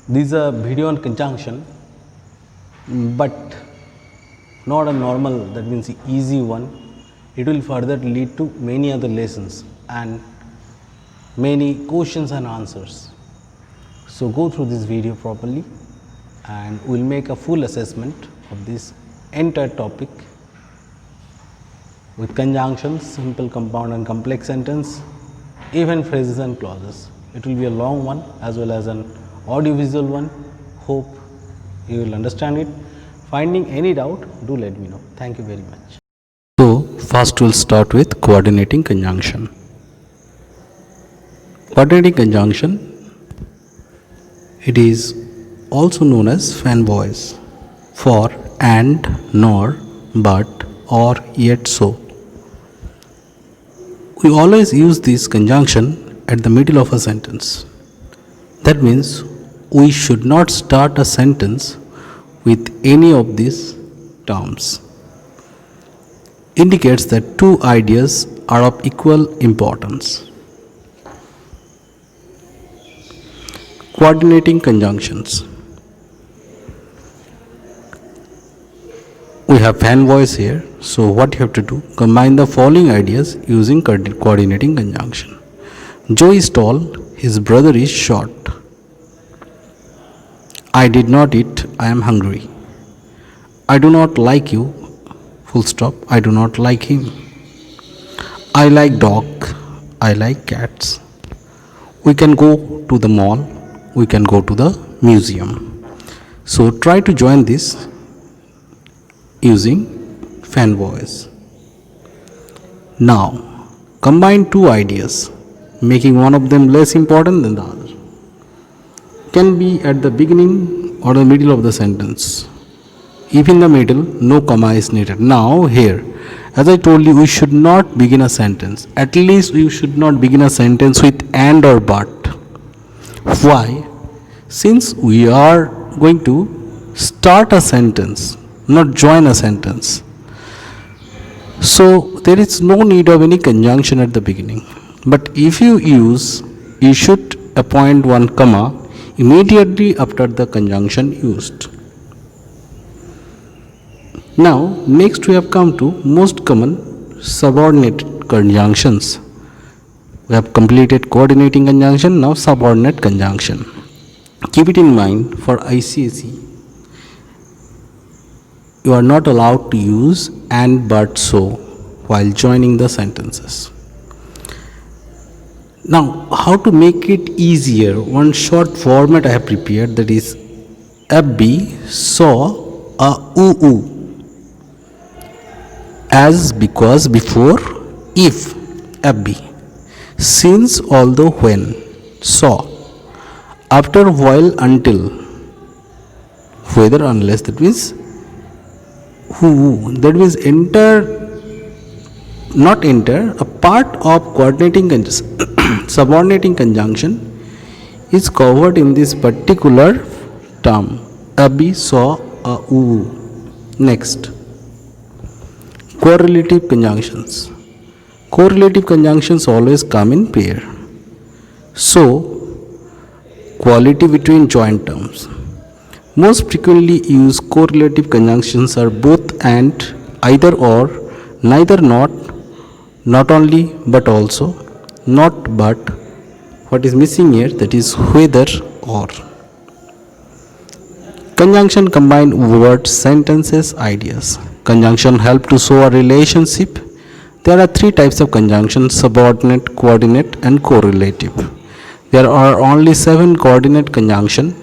This is a video on conjunction, but not a normal, that means easy one. It will further lead to many other lessons and many questions and answers. So go through this video properly and we will make a full assessment of this entire topic with conjunctions, simple, compound and complex sentence, even phrases and clauses. It will be a long one as well as an audiovisual one. Hope you will understand it. Finding any doubt, do let me know. Thank you very much. So first we'll start with coordinating conjunction. Coordinating conjunction, it is also known as fan voice for and, nor, but, or, yet, so. We always use this conjunction at the middle of a sentence. That means we should not start a sentence with any of these terms. Indicates that two ideas are of equal importance. Coordinating conjunctions. We have fan voice here, so what you have to do? Combine the following ideas using coordinating conjunction. Joe is tall, his brother is short. I did not eat, I am hungry. I do not like you, full stop, I do not like him. I like dog, I like cats. We can go to the mall, we can go to the museum. So try to join this using fan voice. Now combine two ideas, making one of them less important than the other. Can be at the beginning or the middle of the sentence. If in the middle, no comma is needed. Now here, as I told you, we should not begin a sentence. At least we should not begin a sentence with and or but. Why? Since we are going to start a sentence, not join a sentence. So there is no need of any conjunction at the beginning. But if you use, you should appoint one comma immediately after the conjunction used. Now next we have come to most common subordinate conjunctions. We have completed coordinating conjunction, now subordinate conjunction. Keep it in mind, for ICSE you are not allowed to use and, but, so while joining the sentences. Now how to make it easier, one short format I have prepared, that is FB saw a oo. As, because, before, if, FB. Since, although, when, saw. After, while, until, whether, unless, that means who, that means not enter, a part of coordinating subordinating conjunction is covered in this particular term. Abhi saw a oo. Next, correlative conjunctions. Correlative conjunctions always come in pair. So, quality between joint terms. Most frequently used correlative conjunctions are both and, either or, neither not only but also, not but. What is missing here? That is whether or. Conjunction combine words, sentences, ideas. Conjunction help to show a relationship. There are three types of conjunction: subordinate, coordinate and correlative. There are only 7 coordinate conjunction,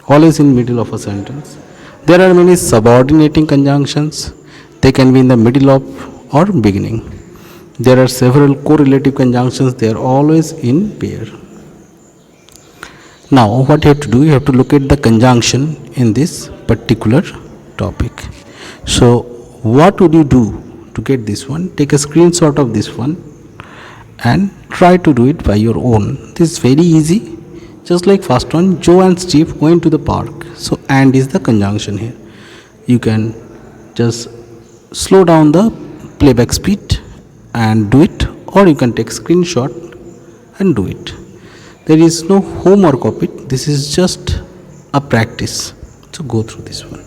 always in middle of a sentence. There are many subordinating conjunctions. They can be in the middle of or beginning. There are several correlative conjunctions. They are always in pair. Now what you have to do, you have to look at the conjunction in this particular topic. So what would you do to get this one? Take a screenshot of this one and try to do it by your own. This is very easy. Just like first one, Joe and Steve went to the park. So and is the conjunction here. You can just slow down the playback speed and do it, or you can take screenshot and do it. There is no homework of it. This is just a practice. So go through this one.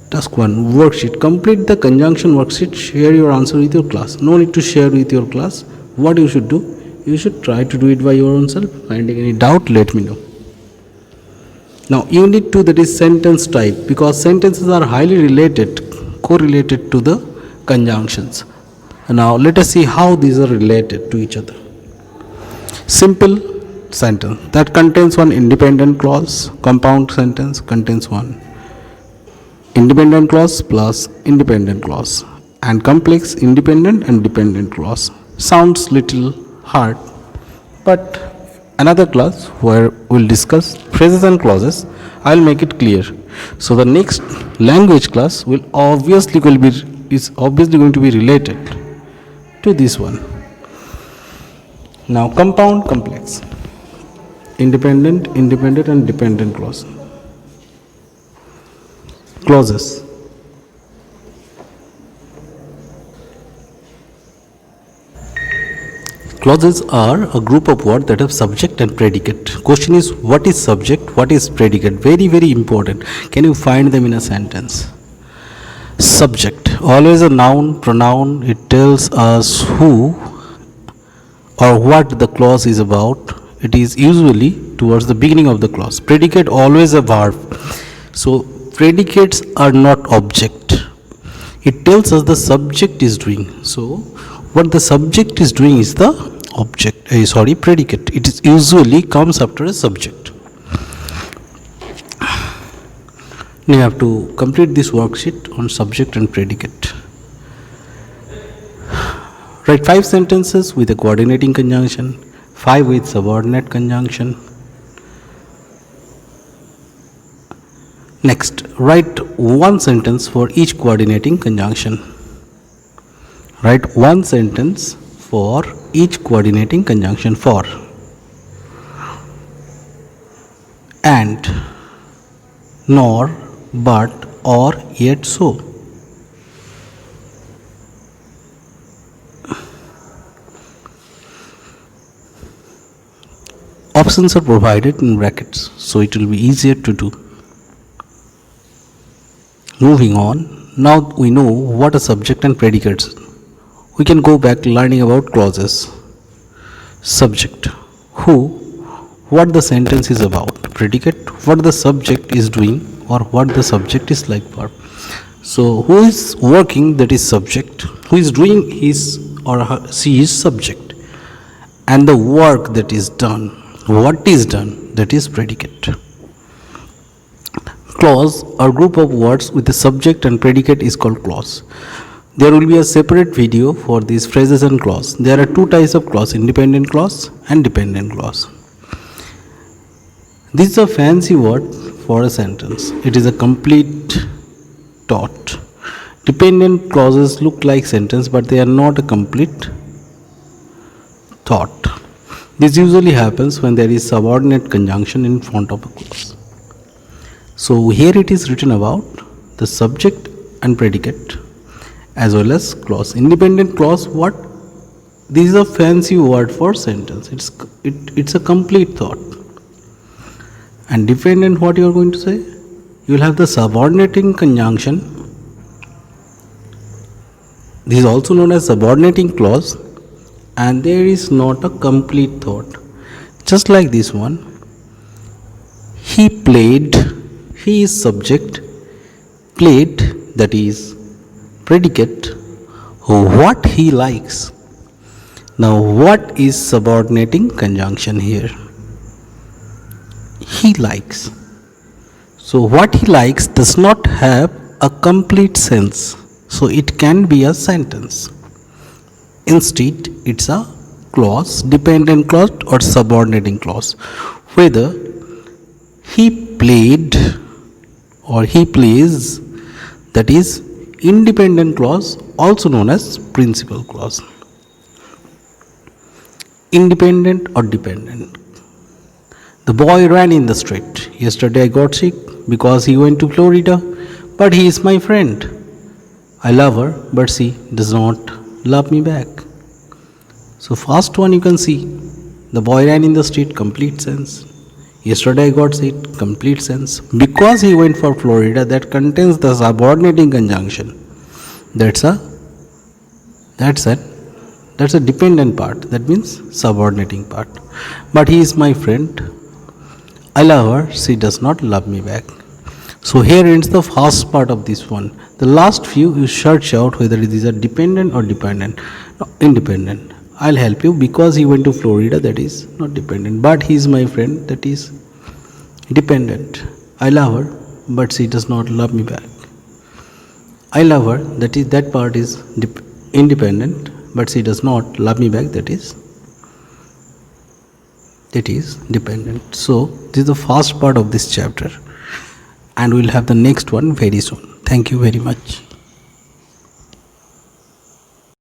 Task 1, worksheet. Complete the conjunction worksheet. Share your answer with your class. No need to share with your class. What you should do? You should try to do it by your own self. Finding any doubt, let me know. Now, unit 2, that is sentence type, because sentences are highly related, correlated to the conjunctions. Now, let us see how these are related to each other. Simple sentence that contains one independent clause. Compound sentence contains one independent clause plus independent clause, and complex independent and dependent clause. Sounds little hard, but another class where we'll discuss phrases and clauses, I'll make it clear. So the next language class is obviously going to be related to this one. Now, compound, complex, independent and dependent clauses. Clauses are a group of words that have subject and predicate. Question is, what is subject, what is predicate? Very, very important. Can you find them in a sentence? Subject, always a noun, pronoun. It tells us who or what the clause is about. It is usually towards the beginning of the clause. Predicate, always a verb. So predicates are not object. It tells us the subject is doing. So what the subject is doing is the predicate. It is usually comes after a subject. You have to complete this worksheet on subject and predicate. Write 5 sentences with a coordinating conjunction, 5 with subordinate conjunction. Next, write 1 sentence for each coordinating conjunction. Write 1 sentence for each coordinating conjunction. For, and, nor, but, or, yet, so. Options are provided in brackets, so it will be easier to do. Moving on, now we know what are subject and predicates. We can go back learning about clauses. Subject, who, what the sentence is about. Predicate, what the subject is doing or what the subject is like verb. So who is working, that is subject. Who is doing his or her, she is subject. And the work that is done, what is done, that is predicate. Clause or group of words with the subject and predicate is called clause. There will be a separate video for these phrases and clause. There are 2 types of clause, independent clause and dependent clause. This is a fancy word for a sentence. It is a complete thought. Dependent clauses look like sentence, but they are not a complete thought. This usually happens when there is subordinate conjunction in front of a clause. So here it is written about the subject and predicate as well as clause. Independent clause, what? This is a fancy word for sentence. It's a complete thought. And dependent, what you are going to say? You will have the subordinating conjunction. This is also known as subordinating clause, and there is not a complete thought. Just like this one. He played, he is subject, played, that is predicate, what he likes. Now what is subordinating conjunction here? He likes. So what he likes does not have a complete sense, so it can be a sentence. Instead, it's a clause, dependent clause or subordinating clause. Whether he played or he plays, that is independent clause, also known as principal clause. Independent or dependent. The boy ran in the street. Yesterday I got sick because he went to Florida, but he is my friend. I love her, but she does not love me back. So first one you can see, the boy ran in the street, complete sense. Yesterday I got it, complete sense. Because he went for Florida, that contains the subordinating conjunction. That's a dependent part. That means subordinating part. But he is my friend. I love her. She does not love me back. So here ends the first part of this one. The last few you search out whether these are dependent or dependent. No, independent. I'll help you because he went to Florida, that is not dependent. But he is my friend, that is dependent. I love her, but she does not love me back. I love her, that part is independent, but she does not love me back, that is dependent. So this is the first part of this chapter, and we'll have the next one very soon. Thank you very much.